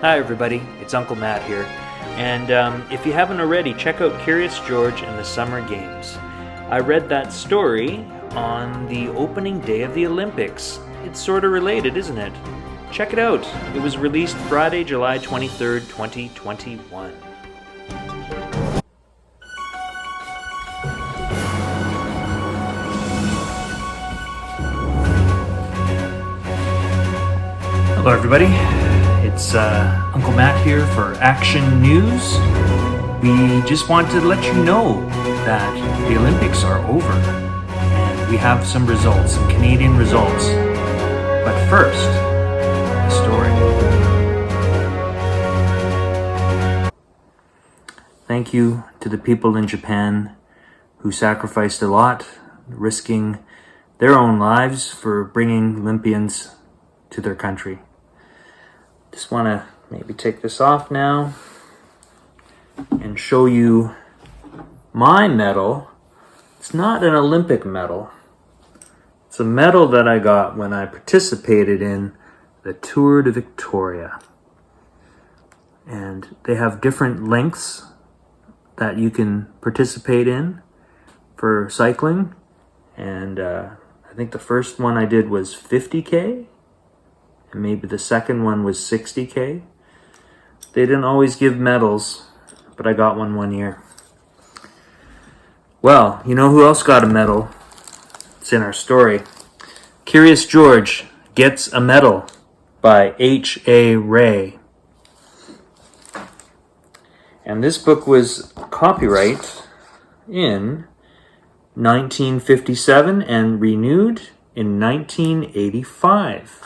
Hi everybody, it's Uncle Matt here, and if you haven't already, check out Curious George and the Summer Games. I read that story on the opening day of the Olympics. It's sort of related, isn't it? Check it out. It was released Friday, July 23rd, 2021. Hello everybody. It's Uncle Matt here for Action News. We just want to let you know that the Olympics are over and we have some results, some Canadian results. But first, the story. Thank you to the people in Japan who sacrificed a lot, risking their own lives for bringing Olympians to their country. Just want to maybe take this off now and show you my medal. It's not an Olympic medal. It's a medal that I got when I participated in the Tour de Victoria. And they have different lengths that you can participate in for cycling. And I think the first one I did was 50K. And maybe the second one was 60K. They didn't always give medals, but I got one year. Well, you know who else got a medal? It's in our story. Curious George Gets a Medal by H.A. Ray. And this book was copyright in 1957 and renewed in 1985.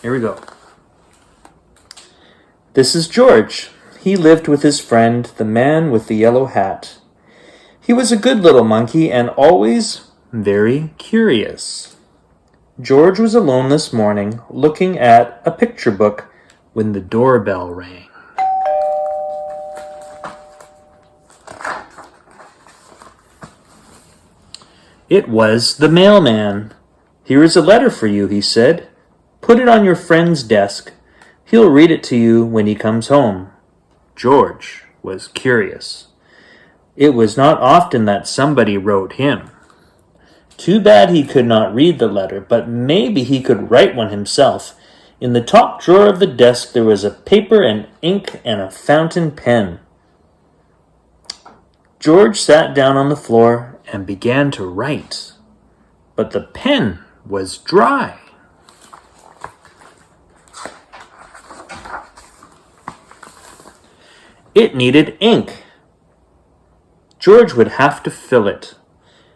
Here we go. This is George. He lived with his friend, the man with the yellow hat. He was a good little monkey and always very curious. George was alone this morning, looking at a picture book when the doorbell rang. It was the mailman. "Here is a letter for you," he said. "Put it on your friend's desk. He'll read it to you when he comes home." George was curious. It was not often that somebody wrote him. Too bad he could not read the letter, but maybe he could write one himself. In the top drawer of the desk there was a paper and ink and a fountain pen. George sat down on the floor and began to write, but the pen was dry. It needed ink. George would have to fill it.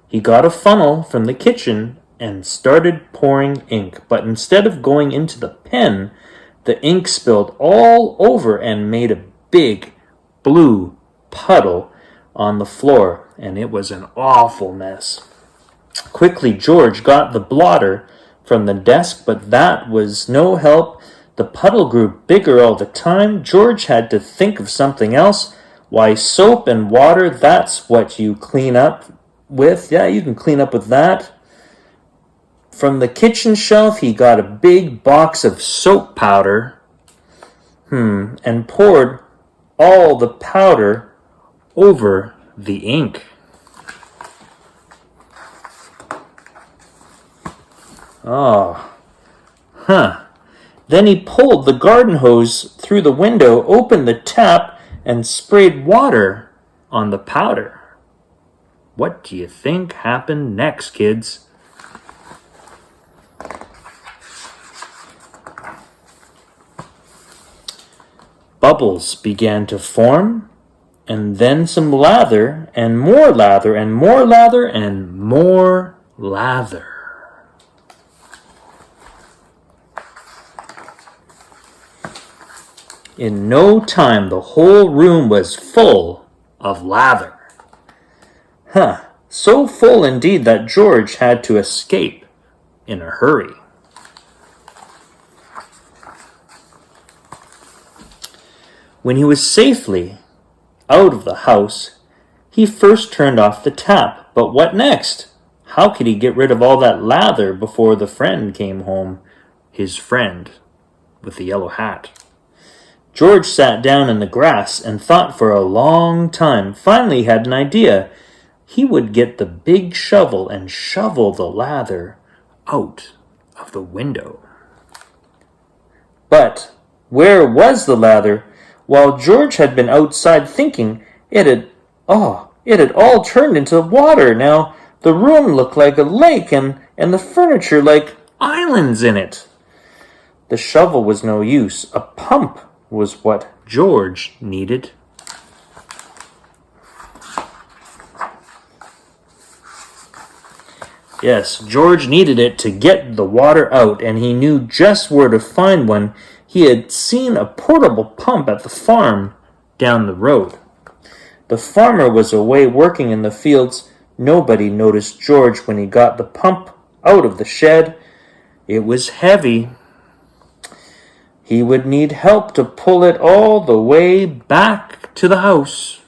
He got a funnel from the kitchen and started pouring ink, but instead of going into the pen, the ink spilled all over and made a big blue puddle on the floor, and it was an awful mess. Quickly, George got the blotter from the desk, but that was no help. The puddle grew bigger all the time. George had to think of something else. Why, soap and water, that's what you clean up with. Yeah, you can clean up with that. From the kitchen shelf, he got a big box of soap powder, and poured all the powder over the ink. Then he pulled the garden hose through the window, opened the tap, and sprayed water on the powder. What do you think happened next, kids? Bubbles began to form, and then some lather, and more lather, and more lather, and more lather. In no time, the whole room was full of lather. So full indeed that George had to escape in a hurry. When he was safely out of the house, He first turned off the tap, but what next? How could he get rid of all that lather before the friend came home? His friend with the yellow hat. George sat down in the grass and thought for a long time. Finally he had an idea. He would get the big shovel and shovel the lather out of the window. But where was the lather? While George had been outside thinking, it had all turned into water. Now the room looked like a lake and the furniture like islands in it. The shovel was no use. A pump was what George needed. Yes, George needed it to get the water out, and he knew just where to find one. He had seen a portable pump at the farm down the road. The farmer was away working in the fields. Nobody noticed George when he got the pump out of the shed. It was heavy. He would need help to pull it all the way back to the house.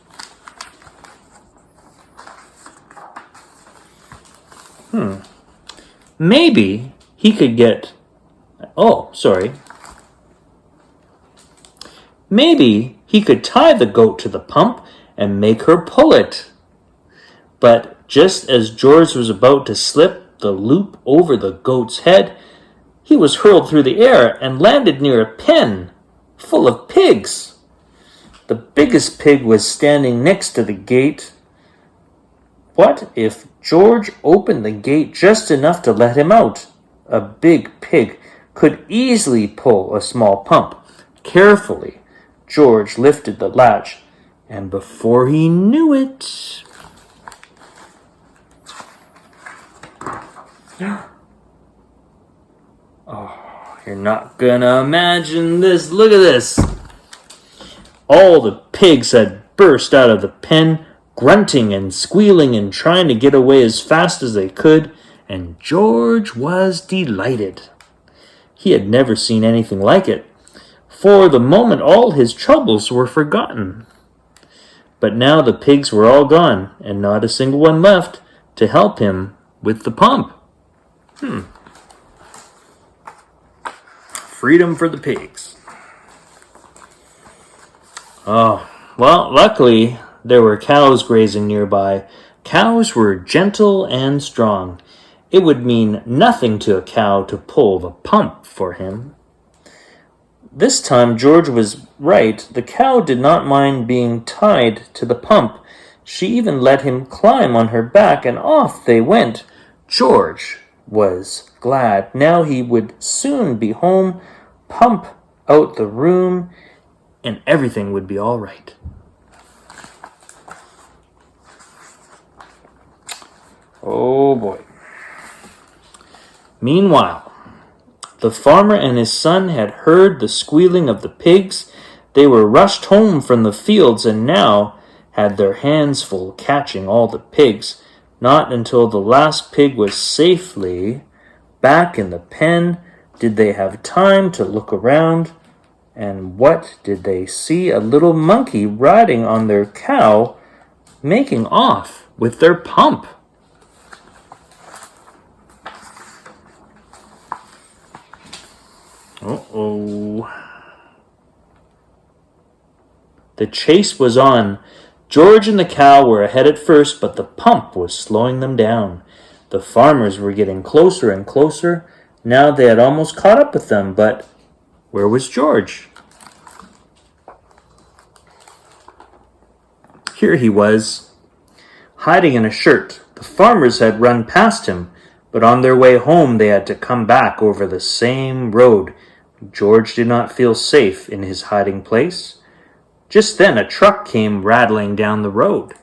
Maybe he could get... Maybe he could tie the goat to the pump and make her pull it. But just as George was about to slip the loop over the goat's head, he was hurled through the air and landed near a pen full of pigs. The biggest pig was standing next to the gate. What if George opened the gate just enough to let him out? A big pig could easily pull a small pump. Carefully, George lifted the latch, and before he knew it... Oh, you're not gonna imagine this. Look at this. All the pigs had burst out of the pen, grunting and squealing and trying to get away as fast as they could, and George was delighted. He had never seen anything like it. For the moment all his troubles were forgotten. But now the pigs were all gone, and not a single one left to help him with the pump. Freedom for the pigs. Oh, well, luckily there were cows grazing nearby. Cows were gentle and strong. It would mean nothing to a cow to pull the pump for him. This time George was right. The cow did not mind being tied to the pump. She even let him climb on her back, and off they went. George was glad. Now he would soon be home, pump out the room, and everything would be all right. Oh boy. Meanwhile, the farmer and his son had heard the squealing of the pigs. They were rushed home from the fields and now had their hands full catching all the pigs. Not until the last pig was safely back in the pen did they have time to look around. And what did they see? A little monkey riding on their cow, making off with their pump. Uh-oh. The chase was on. George and the cow were ahead at first, but the pump was slowing them down. The farmers were getting closer and closer. Now they had almost caught up with them, but where was George? Here he was, hiding in a shirt. The farmers had run past him, but on their way home they had to come back over the same road. George did not feel safe in his hiding place. Just then a truck came rattling down the road.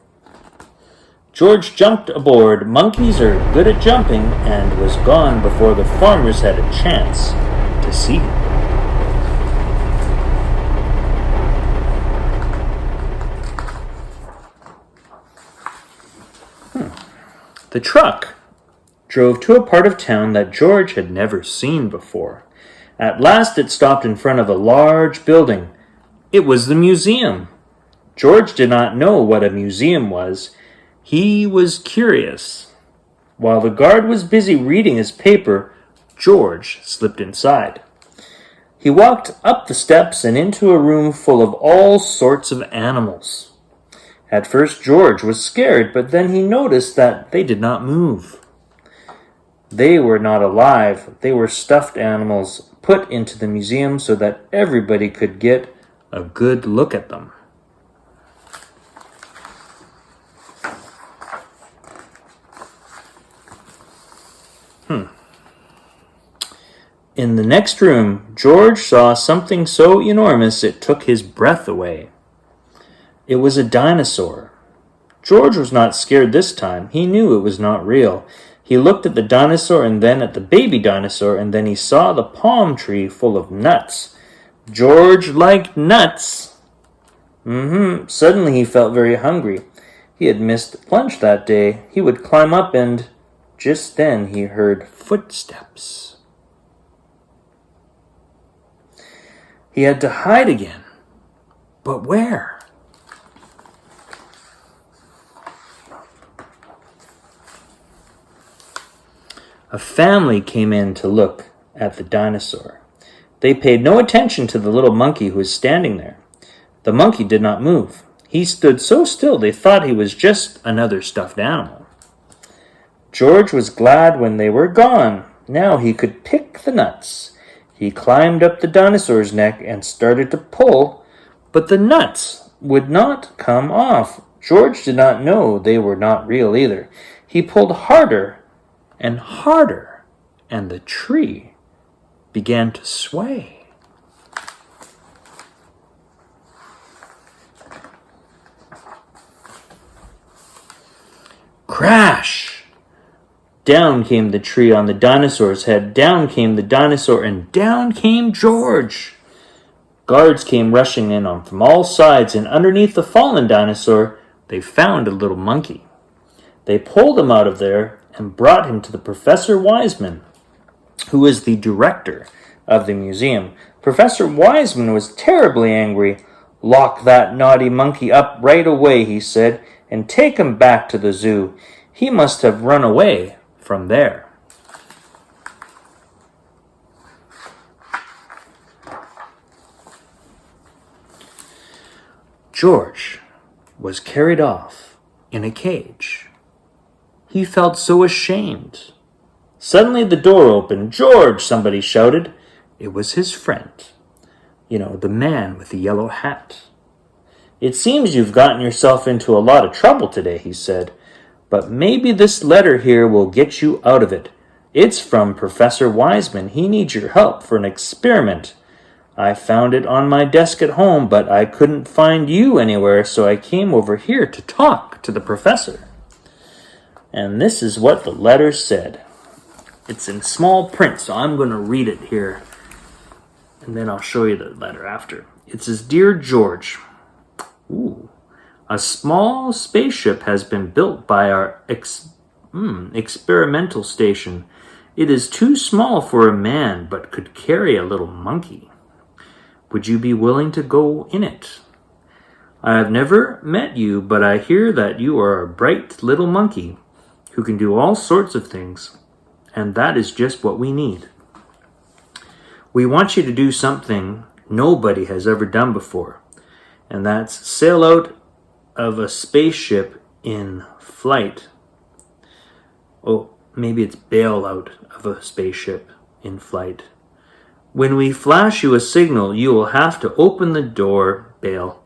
George jumped aboard. Monkeys are good at jumping, and was gone before the farmers had a chance to see him. The truck drove to a part of town that George had never seen before. At last it stopped in front of a large building. It was the museum. George did not know what a museum was. He was curious. While the guard was busy reading his paper, George slipped inside. He walked up the steps and into a room full of all sorts of animals. At first George was scared, but then he noticed that they did not move. They were not alive. They were stuffed animals put into the museum so that everybody could get a good look at them. In the next room, George saw something so enormous it took his breath away. It was a dinosaur. George was not scared this time. He knew it was not real. He looked at the dinosaur and then at the baby dinosaur, and then he saw the palm tree full of nuts. George liked nuts. Suddenly he felt very hungry. He had missed lunch that day. He would climb up and just then he heard footsteps. He had to hide again. But where? A family came in to look at the dinosaur. They paid no attention to the little monkey who was standing there. The monkey did not move. He stood so still they thought he was just another stuffed animal. George was glad when they were gone. Now he could pick the nuts. He climbed up the dinosaur's neck and started to pull, but the nuts would not come off. George did not know they were not real either. He pulled harder and harder, and the tree began to sway. Crash! Down came the tree on the dinosaur's head. Down came the dinosaur, and down came George. Guards came rushing in from all sides, and underneath the fallen dinosaur, they found a little monkey. They pulled him out of there and brought him to the Professor Wiseman, who is the director of the museum. Professor Wiseman was terribly angry. "Lock that naughty monkey up right away," he said, "and take him back to the zoo. He must have run away from there." George was carried off in a cage. He felt so ashamed. Suddenly the door opened. "George!" somebody shouted. It was his friend. The man with the yellow hat. "It seems you've gotten yourself into a lot of trouble today," he said. "But maybe this letter here will get you out of it. It's from Professor Wiseman. He needs your help for an experiment. I found it on my desk at home, but I couldn't find you anywhere, so I came over here to talk to the professor." And this is what the letter said. It's in small print, so I'm going to read it here, and then I'll show you the letter after. It says, "Dear George, a small spaceship has been built by our experimental station. It is too small for a man, but could carry a little monkey. Would you be willing to go in it? I have never met you, but I hear that you are a bright little monkey who can do all sorts of things, and that is just what we need. We want you to do something nobody has ever done before, and that's sail out of a spaceship in flight." Oh, maybe it's bail out of a spaceship in flight. "When we flash you a signal, you will have to open the door, bail,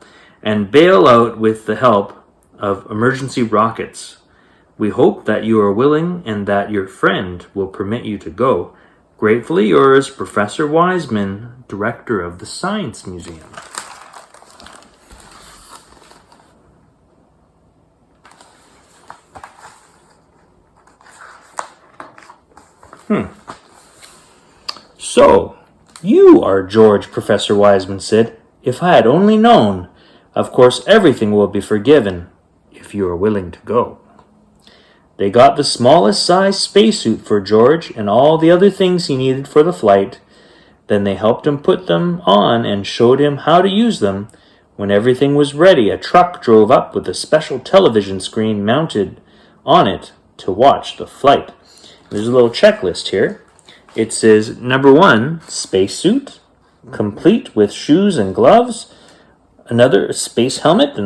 and bail out with the help of emergency rockets. We hope that you are willing and that your friend will permit you to go. Gratefully yours, Professor Wiseman, Director of the Science Museum." "So, you are George," Professor Wiseman said. "If I had only known. Of course, everything will be forgiven if you are willing to go." They got the smallest size spacesuit for George and all the other things he needed for the flight. Then they helped him put them on and showed him how to use them. When everything was ready, a truck drove up with a special television screen mounted on it to watch the flight. There's a little checklist here. It says, number 1, spacesuit, complete with shoes and gloves, another space helmet,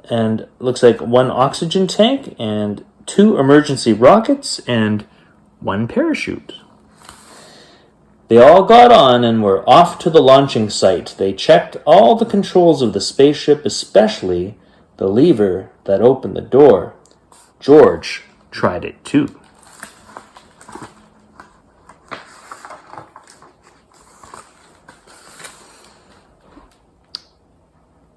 and looks like 1 oxygen tank, and 2 emergency rockets, and 1 parachute. They all got on and were off to the launching site. They checked all the controls of the spaceship, especially the lever that opened the door. George tried it too.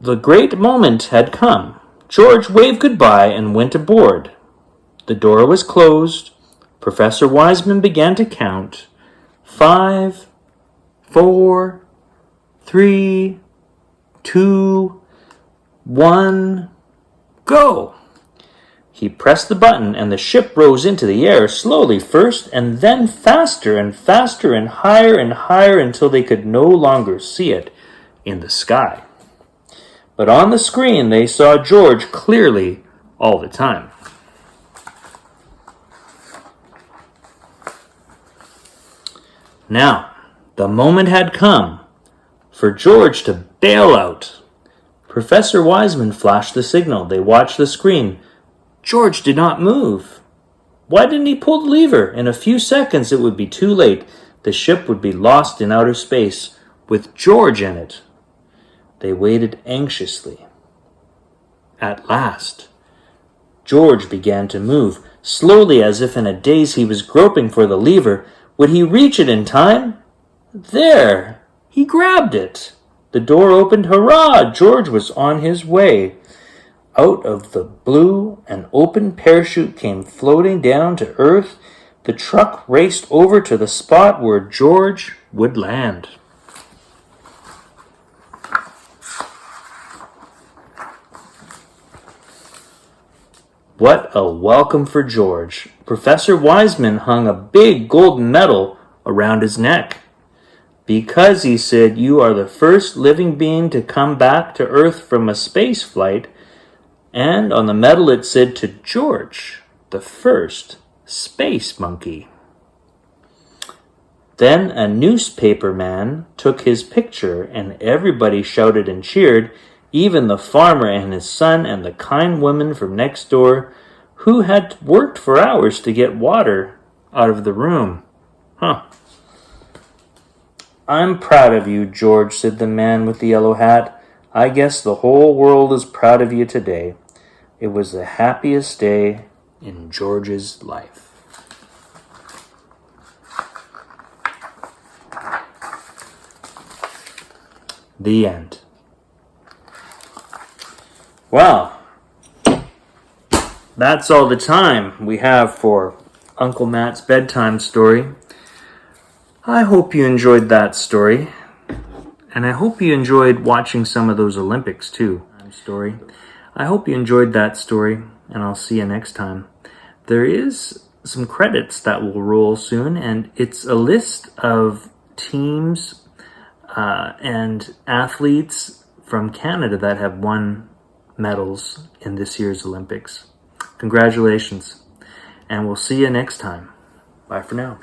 The great moment had come. George waved goodbye and went aboard. The door was closed. Professor Wiseman began to count. 5, 4, 3, 2, 1, go! He pressed the button and the ship rose into the air, slowly first and then faster and faster and higher until they could no longer see it in the sky. But on the screen they saw George clearly all the time. Now, the moment had come for George to bail out. Professor Wiseman flashed the signal. They watched the screen. George did not move. Why didn't he pull the lever? In a few seconds it would be too late. The ship would be lost in outer space with George in it. They waited anxiously. At last, George began to move. Slowly, as if in a daze, he was groping for the lever. Would he reach it in time? There! He grabbed it. The door opened. Hurrah! George was on his way. Out of the blue, an open parachute came floating down to earth. The truck raced over to the spot where George would land. What a welcome for George. Professor Wiseman hung a big golden medal around his neck. Because, he said, you are the first living being to come back to Earth from a space flight. And on the medal it said to George, the first space monkey. Then a newspaper man took his picture and everybody shouted and cheered. Even the farmer and his son and the kind woman from next door who had worked for hours to get water out of the room. I'm proud of you, George, said the man with the yellow hat. I guess the whole world is proud of you today. It was the happiest day in George's life. The end. Well, that's all the time we have for Uncle Matt's bedtime story. I hope you enjoyed that story. And I hope you enjoyed watching some of those Olympics too. I hope you enjoyed that story, and I'll see you next time. There is some credits that will roll soon, and it's a list of teams and athletes from Canada that have won medals in this year's Olympics. Congratulations, and we'll see you next time. Bye for now.